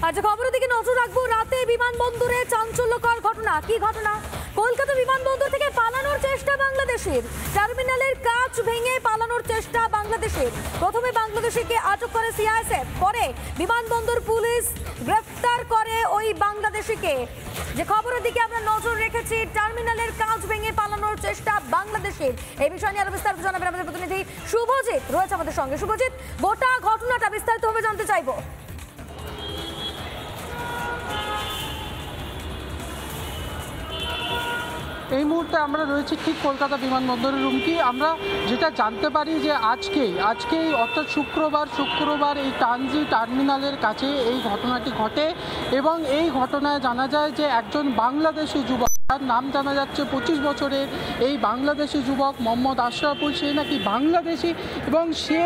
আচ্ছা, খবরের দিকে নজর রাখবো। রাতে বিমানবন্দরে চাঞ্চল্যকর ঘটনা। কি ঘটনা? কলকাতা বিমানবন্দর থেকে পালানোর চেষ্টা বাংলাদেশের। টার্মিনালের কাঁচ ভেঙে পালানোর চেষ্টা বাংলাদেশের। প্রথমে বাংলাদেশিকে আটক করে সিআইএসএফ, পরে বিমানবন্দর পুলিশ গ্রেফতার করে ওই বাংলাদেশিকে। যে খবরের দিকে আমরা নজর রেখেছি, টার্মিনালের কাঁচ ভেঙে পালানোর চেষ্টা বাংলাদেশের। এই বিষয় নিয়ে আরো বিস্তারিত জানাবেন আমাদের প্রতিনিধি শুভজিৎ রয়েছে আমাদের সঙ্গে। শুভজিৎ, গোটা ঘটনাটা বিস্তারিতভাবে জানতে চাইবো। এই মুহূর্তে আমরা রয়েছি ঠিক কলকাতা বিমানবন্দরের রুমকি। আমরা যেটা জানতে পারি যে আজকেই অর্থাৎ শুক্রবার এই টানজি টার্মিনালের কাছে এই ঘটনাটি ঘটে এবং এই ঘটনায় জানা যায় যে একজন বাংলাদেশি যুবক, তার নাম জানা যাচ্ছে 25 বছরের এই বাংলাদেশি যুবক মোহাম্মদ আশরাফুল, সে নাকি বাংলাদেশি এবং সে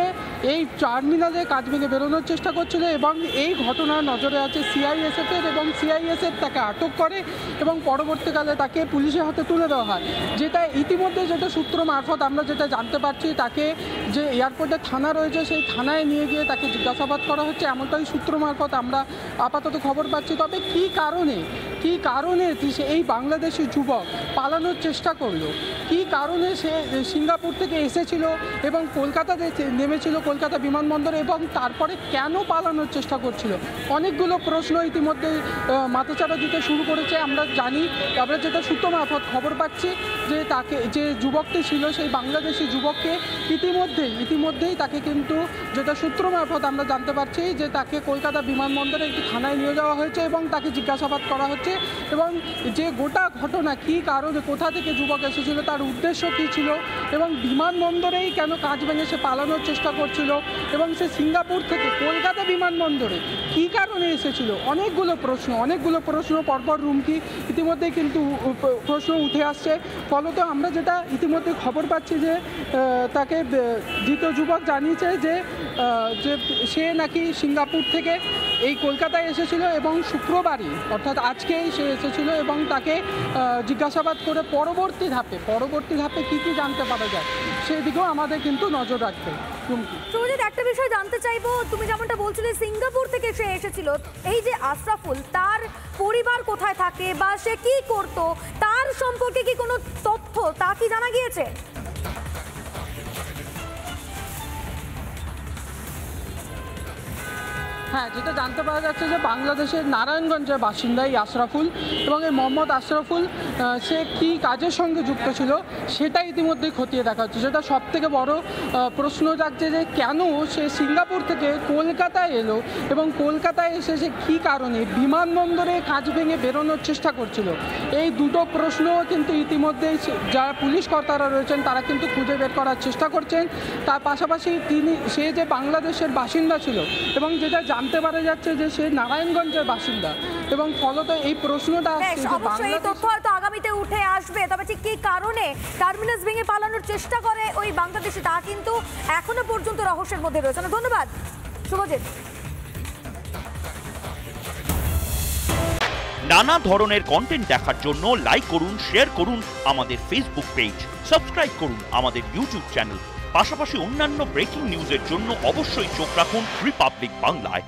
এই টার্মিনালে কাজ ভেঙে বেরোনোর চেষ্টা করছিল এবং এই ঘটনার নজরে আছে সিআইএসএফের এবং সিআইএসএফ তাকে আটক করে এবং পরবর্তীকালে তাকে পুলিশের হাতে তুলে দেওয়া হয়। যেটা সূত্র মারফত আমরা যেটা জানতে পারছি, তাকে যে এয়ারপোর্টে থানা রয়েছে সেই থানায় নিয়ে গিয়ে তাকে জিজ্ঞাসাবাদ করা হচ্ছে, এমনটাই সূত্র মারফত আমরা আপাতত খবর পাচ্ছি। তবে কী কারণে এই বাংলাদেশি যুবক পালানোর চেষ্টা করলো, কী কারণে সে সিঙ্গাপুর থেকে এসেছিল এবং কলকাতাতে নেমেছিল কলকাতা বিমানবন্দরে এবং তারপরে কেন পালানোর চেষ্টা করছিল, অনেকগুলো প্রশ্ন ইতিমধ্যে মাথাচাড়া দিতে শুরু করেছে। আমরা যেটা সূত্র মারফত খবর পাচ্ছি যে যুবকটি ছিল, সেই বাংলাদেশি যুবককে ইতিমধ্যেই তাকে কিন্তু যেটা সূত্র মারফত আমরা জানতে পারছি যে তাকে কলকাতা বিমানবন্দরে একটি থানায় নিয়ে যাওয়া হয়েছে এবং তাকে জিজ্ঞাসাবাদ করা হচ্ছে এবং যে গোটা ঘটনা, কী কারণে, কোথা থেকে যুবক এসেছিল, তার উদ্দেশ্য কী ছিল এবং বিমানবন্দরেই কেন কাজ ভেঙে সে পালানোর চেষ্টা করছিল এবং সে সিঙ্গাপুর থেকে কলকাতা বিমানবন্দরে কী কারণে এসেছিল, অনেকগুলো প্রশ্ন পরপর রুমকি ইতিমধ্যেই কিন্তু প্রশ্ন উঠে আসছে। ফলত আমরা যেটা ইতিমধ্যে খবর পাচ্ছি যে তাকে দ্বিতীয় যুবক জানিয়েছে যে সে নাকি সিঙ্গাপুর থেকে এই কলকাতায় এসেছিল এবং শুক্রবারই অর্থাৎ আজকেই সে এসেছিল এবং তাকে জিজ্ঞাসাবাদ করে পরবর্তী ধাপে কী জানতে পারা যায় সেদিকেও আমাদের কিন্তু নজর রাখতে। সুজিত, একটা বিষয় জানতে চাইবো, তুমি যেমনটা বলছিলে সিঙ্গাপুর থেকে সে এসেছিল, এই যে আশরাফুল, তার পরিবার কোথায় থাকে বা সে কি করতো, তার সম্পর্কে কি কোনো তথ্য তা কি জানা গিয়েছে? হ্যাঁ, যেটা জানতে পারা যাচ্ছে যে বাংলাদেশের নারায়ণগঞ্জের বাসিন্দা এই আশরাফুল এবং এই মোহাম্মদ আশরাফুল সে কী কাজের সঙ্গে যুক্ত ছিল সেটা ইতিমধ্যেই খতিয়ে দেখা হচ্ছে। যেটা সবথেকে বড় প্রশ্ন জাগছে যে কেন সে সিঙ্গাপুর থেকে কলকাতায় এলো এবং কলকাতায় এসে সে কী কারণে বিমানবন্দরে কাজ ভেঙে বেরোনোর চেষ্টা করছিল। এই দুটো প্রশ্ন কিন্তু ইতিমধ্যেই যারা পুলিশ কর্তারা রয়েছেন তারা কিন্তু খুঁজে বের করার চেষ্টা করছেন। তার পাশাপাশি সে যে বাংলাদেশের বাসিন্দা ছিল এবং যেটা জানতে পারা যাচ্ছে যে সে নারায়ণগঞ্জের বাসিন্দা এবং ফলত এই প্রশ্নটা অবশ্যই তথ্য হয়তো আগামীতে উঠে আসবে। তবে ঠিক কি কারণে টার্মিনাস ভেঙে পালানোর চেষ্টা করে ওই বাংলাদেশি, তা কিন্তু এখনো পর্যন্ত রহস্যের মধ্যে রয়েছে। ধন্যবাদ শুভজিৎ। নানা ধরনের কন্টেন্ট দেখার জন্য লাইক করুন, শেয়ার করুন আমাদের ফেসবুক পেজ, সাবস্ক্রাইব করুন আমাদের ইউটিউব চ্যানেল। পাশাপাশি অন্যান্য ব্রেকিং নিউজের জন্য অবশ্যই চোখ রাখুন রিপাবলিক বাংলায়।